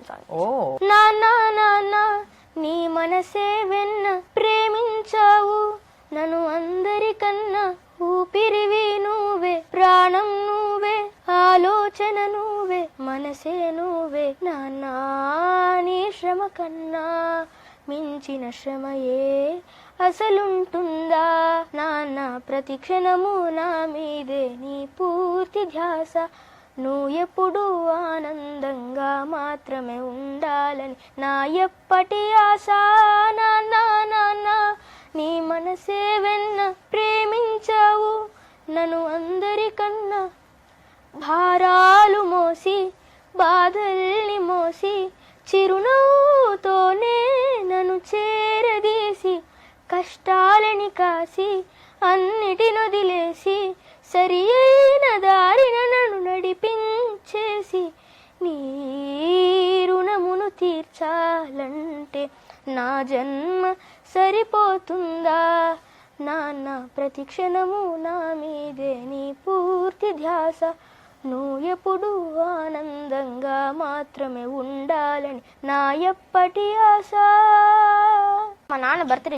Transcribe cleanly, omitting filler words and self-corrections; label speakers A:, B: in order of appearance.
A: Song.
B: నాన్న నాన్న నీ మనసే వెన్న ప్రేమించావు నన్ను అందరికన్నా ఊపిరివి నువ్వే ప్రాణం నువ్వే ఆలోచన నువ్వే మనసే నువ్వే నాన్న నీ శ్రమ కన్నా మించిన శ్రమయే అసలుంటుందా నాన్న ప్రతి క్షణము నా మీదే నీ పూర్తి ధ్యాస నువ్వు ఎప్పుడు ఆనందంగా మాత్రమే ఉండాలని నా ఎప్పటి ఆశ నాన్న నాన్న నీ మనసే వెన్న ప్రేమించావు నన్ను అందరికన్నా భారాలు మోసి బాధల్ని మోసి చిరునవ్వుతోనే నన్ను చేరదీసి కష్టాలని కాసి అన్నిటినొదిలేసి సరి అయిన దారిన నన్ను నడిపించేసి నీ రుణమును తీర్చాలంటే నా జన్మ సరిపోతుందా నాన్న ప్రతి క్షణము నా మీదే నీ పూర్తి ధ్యాస నువ్వు ఎప్పుడు ఆనందంగా మాత్రమే ఉండాలని నా ఎప్పటి ఆశ. మా నాన్న బర్త్డే